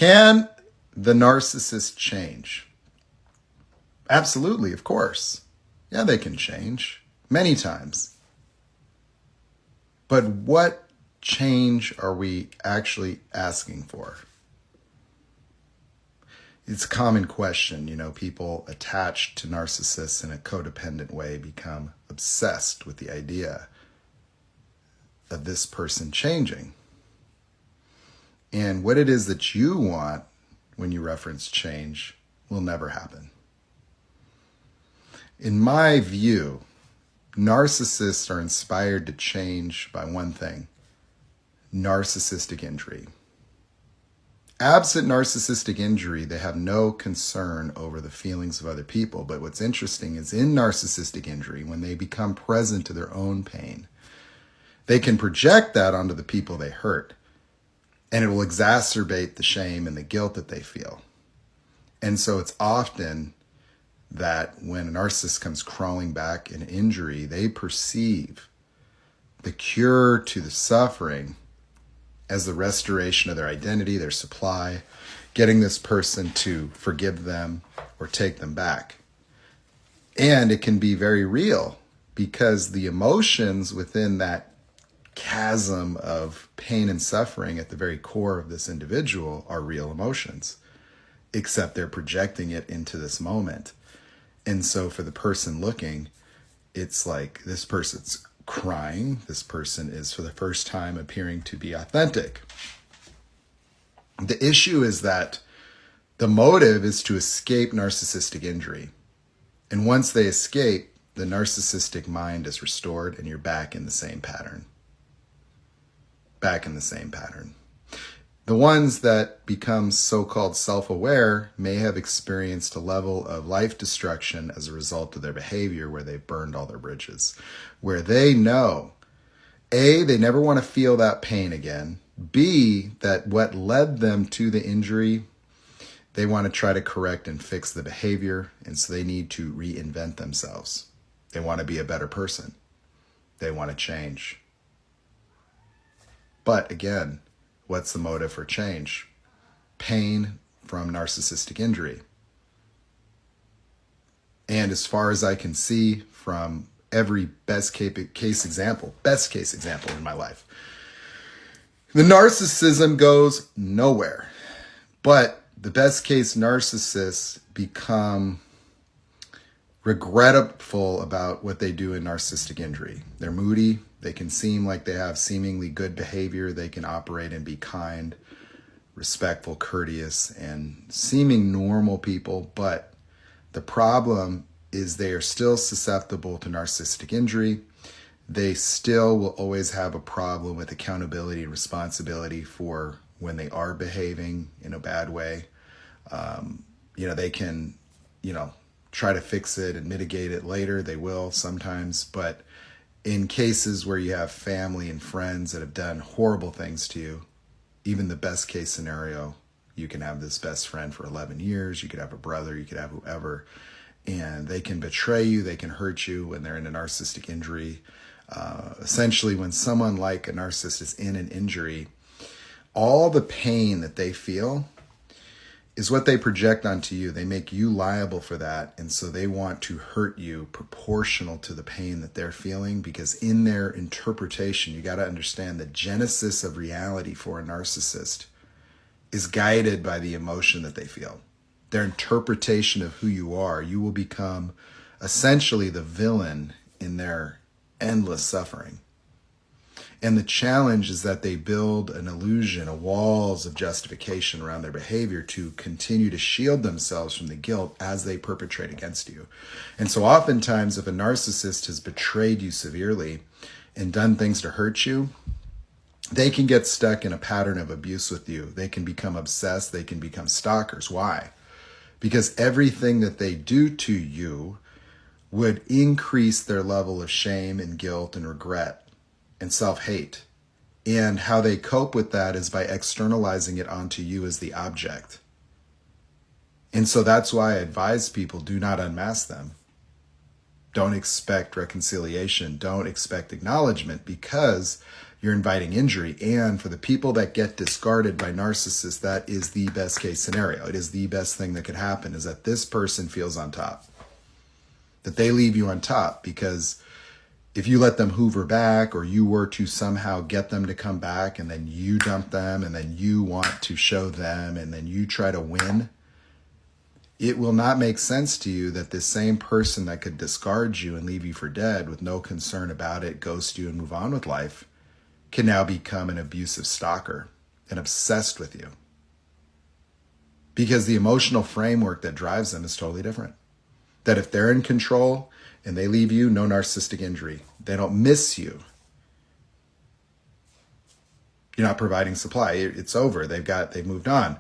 Can the narcissist change? Absolutely, of course. Yeah, they can change many times. But what change are we actually asking for? It's a common question. People attached to narcissists in a codependent way become obsessed with the idea of this person changing. And what it is that you want when you reference change will never happen. In my view, narcissists are inspired to change by one thing: narcissistic injury. Absent narcissistic injury, they have no concern over the feelings of other people. But what's interesting is in narcissistic injury, when they become present to their own pain, they can project that onto the people they hurt. And it will exacerbate the shame and the guilt that they feel. And so it's often that when a narcissist comes crawling back in injury, they perceive the cure to the suffering as the restoration of their identity, their supply, getting this person to forgive them or take them back. And it can be very real because the emotions within that chasm of pain and suffering at the very core of this individual are real emotions, except they're projecting it into this moment. And so for the person looking, it's like this person's crying. This person is for the first time appearing to be authentic. The issue is that the motive is to escape narcissistic injury. And once they escape, the narcissistic mind is restored and you're back in the same pattern. The ones that become so-called self-aware may have experienced a level of life destruction as a result of their behavior where they've burned all their bridges, where they know, A, they never want to feel that pain again, B, that what led them to the injury, they want to try to correct and fix the behavior, and so they need to reinvent themselves. They want to be a better person. They want to change. But again, what's the motive for change? Pain from narcissistic injury. And as far as I can see from every best case example in my life, the narcissism goes nowhere. But the best case narcissists become regretful about what they do in narcissistic injury. They're moody. They can seem like they have seemingly good behavior. They can operate and be kind, respectful, courteous, and seeming normal people. But the problem is they are still susceptible to narcissistic injury. They still will always have a problem with accountability and responsibility for when they are behaving in a bad way. They can, try to fix it and mitigate it later. They will sometimes, but in cases where you have family and friends that have done horrible things to you, even the best case scenario, you can have this best friend for 11 years, you could have a brother, you could have whoever, and they can betray you, they can hurt you when they're in a narcissistic injury. Essentially, when someone like a narcissist is in an injury, all the pain that they feel is what they project onto you. They make you liable for that. And so they want to hurt you proportional to the pain that they're feeling, because in their interpretation, you got to understand the genesis of reality for a narcissist is guided by the emotion that they feel. Their interpretation of who you are, you will become essentially the villain in their endless suffering. And the challenge is that they build an illusion, a walls of justification around their behavior to continue to shield themselves from the guilt as they perpetrate against you. And so oftentimes, if a narcissist has betrayed you severely and done things to hurt you, they can get stuck in a pattern of abuse with you. They can become obsessed. They can become stalkers. Why? Because everything that they do to you would increase their level of shame and guilt and regret and self-hate. And how they cope with that is by externalizing it onto you as the object. And so that's why I advise people, do not unmask them. Don't expect reconciliation. Don't expect acknowledgement, because you're inviting injury. And for the people that get discarded by narcissists, that is the best case scenario. It is the best thing that could happen, is that this person feels on top, that they leave you on top. Because if you let them hoover back, or you were to somehow get them to come back, and then you dump them, and then you want to show them, and then you try to win, it will not make sense to you that this same person that could discard you and leave you for dead with no concern about it, ghost you and move on with life, can now become an abusive stalker and obsessed with you. Because the emotional framework that drives them is totally different. That if they're in control and they leave you, no narcissistic injury. They don't miss you. You're not providing supply. It's over. They've moved on.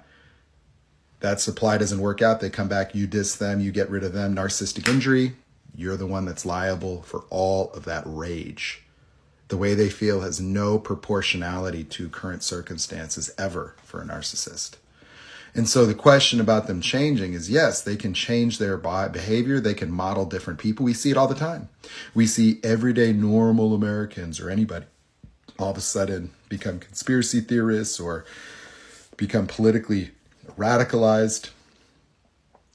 That supply doesn't work out. They come back, you diss them, you get rid of them. Narcissistic injury, you're the one that's liable for all of that rage. The way they feel has no proportionality to current circumstances ever for a narcissist. And so the question about them changing is, yes, they can change their behavior. They can model different people. We see it all the time. We see everyday normal Americans, or anybody, all of a sudden become conspiracy theorists or become politically radicalized,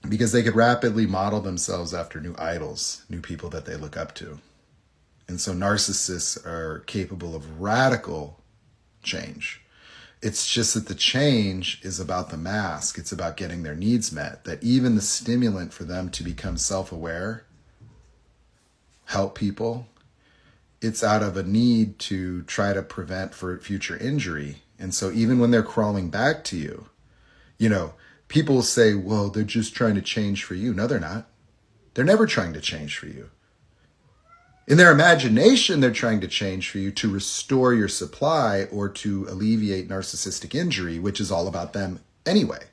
because they could rapidly model themselves after new idols, new people that they look up to. And so narcissists are capable of radical change. It's just that the change is about the mask. It's about getting their needs met. That even the stimulant for them to become self-aware, help people, it's out of a need to try to prevent for future injury. And so even when they're crawling back to you, people say, well, they're just trying to change for you. No, they're not. They're never trying to change for you. In their imagination, they're trying to change for you to restore your supply or to alleviate narcissistic injury, which is all about them anyway.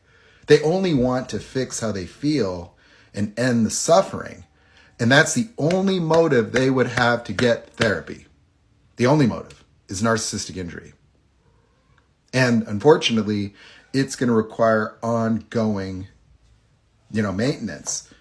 They only want to fix how they feel and end the suffering. And that's the only motive they would have to get therapy. The only motive is narcissistic injury. And unfortunately, it's going to require ongoing, maintenance.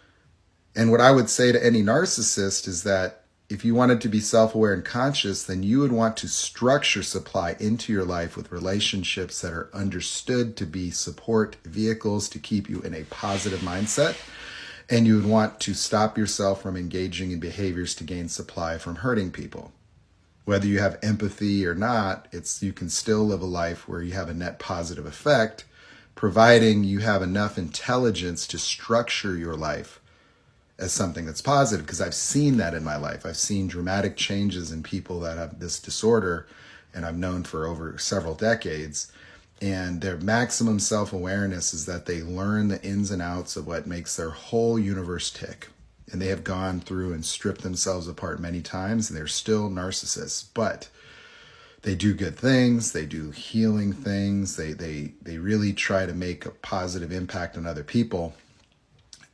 And what I would say to any narcissist is that if you wanted to be self-aware and conscious, then you would want to structure supply into your life with relationships that are understood to be support vehicles to keep you in a positive mindset. And you would want to stop yourself from engaging in behaviors to gain supply from hurting people. Whether you have empathy or not, you can still live a life where you have a net positive effect, providing you have enough intelligence to structure your life as something that's positive. Because I've seen that in my life. I've seen dramatic changes in people that have this disorder, and I've known for over several decades. And their maximum self-awareness is that they learn the ins and outs of what makes their whole universe tick. And they have gone through and stripped themselves apart many times, and they're still narcissists. But they do good things, they do healing things, they really try to make a positive impact on other people,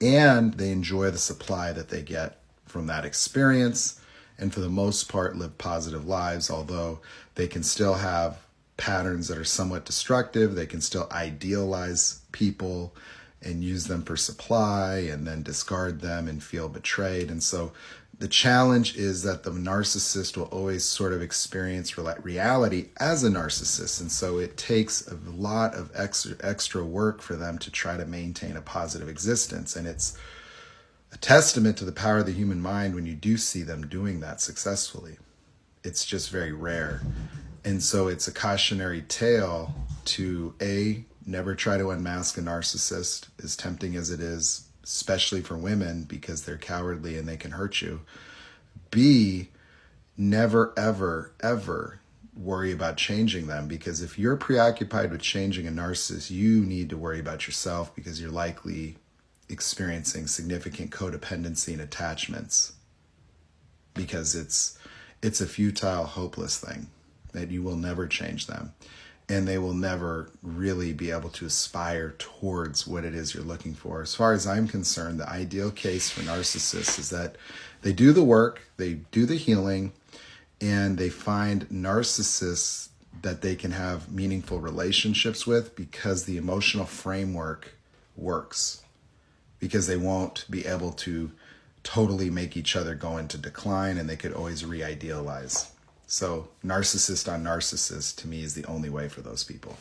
and they enjoy the supply that they get from that experience, and for the most part live positive lives, although they can still have patterns that are somewhat destructive. They can still idealize people and use them for supply and then discard them and feel betrayed. And so the challenge is that the narcissist will always sort of experience reality as a narcissist. And so it takes a lot of extra work for them to try to maintain a positive existence. And it's a testament to the power of the human mind when you do see them doing that successfully. It's just very rare. And so it's a cautionary tale to never try to unmask a narcissist, as tempting as it is, especially for women, because they're cowardly and they can hurt you. B, never, ever, ever worry about changing them, because if you're preoccupied with changing a narcissist, you need to worry about yourself, because you're likely experiencing significant codependency and attachments, because it's a futile, hopeless thing that you will never change them. And they will never really be able to aspire towards what it is you're looking for. As far as I'm concerned, the ideal case for narcissists is that they do the work, they do the healing, and they find narcissists that they can have meaningful relationships with, because the emotional framework works. Because they won't be able to totally make each other go into decline, and they could always re-idealize. So narcissist on narcissist to me is the only way for those people.